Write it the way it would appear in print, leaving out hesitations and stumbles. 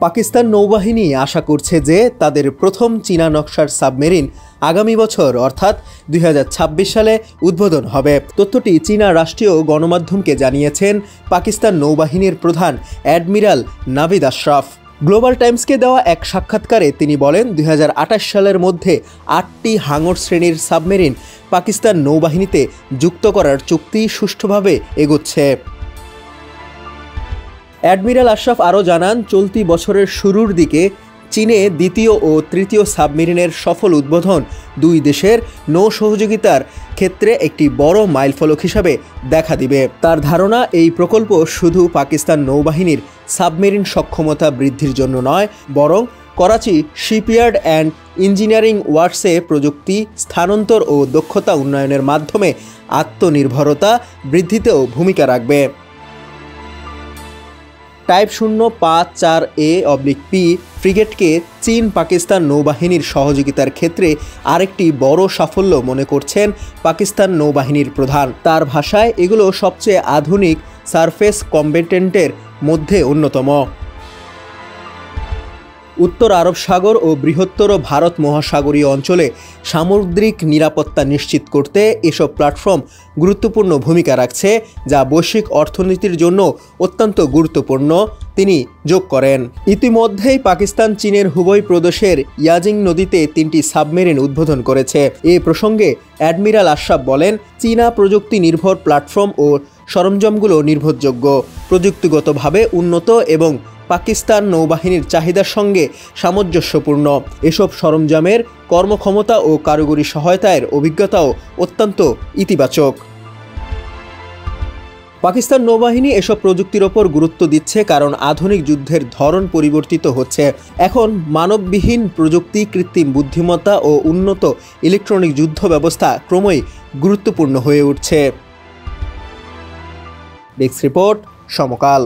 পাকিস্তান নৌবাহিনী আশা করছে যে তাদের প্রথম চীনা নকশার সাবমেরিন আগামী বছর অর্থাৎ 2026 সালে উদ্বোধন হবে। তথ্যটি চীনা রাষ্ট্রীয় গণমাধ্যমকে জানিয়েছেন পাকিস্তান নৌবাহিনীর প্রধান অ্যাডমিরাল নাভিদ আশরাফ। গ্লোবাল টাইমসকে দেওয়া এক সাক্ষাৎকারে তিনি বলেন, 2028 সালের মধ্যে 8টি হাঙর শ্রেণীর সাবমেরিন পাকিস্তান নৌবাহিনীতে যুক্ত করার চুক্তি সুষ্ঠুভাবে এগোচ্ছে। অ্যাডমিরাল আশরাফ আরও জানান, চলতি বছরের শুরুর দিকে চীনে দ্বিতীয় ও তৃতীয় সাবমেরিনের সফল উদ্বোধন দুই দেশের নৌ সহযোগিতার ক্ষেত্রে একটি বড় মাইলফলক হিসাবে দেখা দিবে। তার ধারণা, এই প্রকল্প শুধু পাকিস্তান নৌবাহিনীর সাবমেরিন সক্ষমতা বৃদ্ধির জন্য নয়, বরং করাচি শিপইয়ার্ড অ্যান্ড ইঞ্জিনিয়ারিং ওয়ার্কসে প্রযুক্তি স্থানান্তর ও দক্ষতা উন্নয়নের মাধ্যমে আত্মনির্ভরতা বৃদ্ধিতেও ভূমিকা রাখবে। টাইপ 054A/P ফ্রিগেটকে চীন পাকিস্তান নৌবাহিনীর সহযোগিতার ক্ষেত্রে আরেকটি বড় সাফল্য মনে করছেন পাকিস্তান নৌবাহিনীর প্রধান। তার ভাষায়, এগুলো সবচেয়ে আধুনিক সারফেস কম্ব্যাটেন্টের মধ্যে অন্যতম। উত্তর আরব সাগর ও বৃহত্তর ভারত মহাসাগরীয় অঞ্চলে সামুদ্রিক নিরাপত্তা নিশ্চিত করতে এসব প্ল্যাটফর্ম গুরুত্বপূর্ণ ভূমিকা রাখছে, যা বৈশ্বিক অর্থনীতির জন্য অত্যন্ত গুরুত্বপূর্ণ, তিনি যোগ করেন। ইতিমধ্যেই পাকিস্তান চীনের হুবই প্রদেশের ইয়াজিং নদীতে 3টি সাবমেরিন উদ্বোধন করেছে। এ প্রসঙ্গে অ্যাডমিরাল আশরাফ বলেন, চীনা প্রযুক্তি নির্ভর প্ল্যাটফর্ম ও সরঞ্জামগুলো নির্ভরযোগ্য, প্রযুক্তিগতভাবে উন্নত এবং পাকিস্তান নৌবাহিনীর চাহিদার সঙ্গে সামঞ্জস্যপূর্ণ। এসব সরঞ্জামের কর্মক্ষমতা ও কারিগরি সহায়তার অভিজ্ঞতাও অত্যন্ত ইতিবাচক। পাকিস্তান নৌবাহিনী এসব প্রযুক্তির ওপর গুরুত্ব দিচ্ছে কারণ আধুনিক যুদ্ধের ধরন পরিবর্তিত হচ্ছে। এখন মানববিহীন প্রযুক্তি, কৃত্রিম বুদ্ধিমত্তা ও উন্নত ইলেকট্রনিক যুদ্ধ ব্যবস্থা ক্রমই গুরুত্বপূর্ণ হয়ে উঠছে। ডেস্ক রিপোর্ট, সমকাল।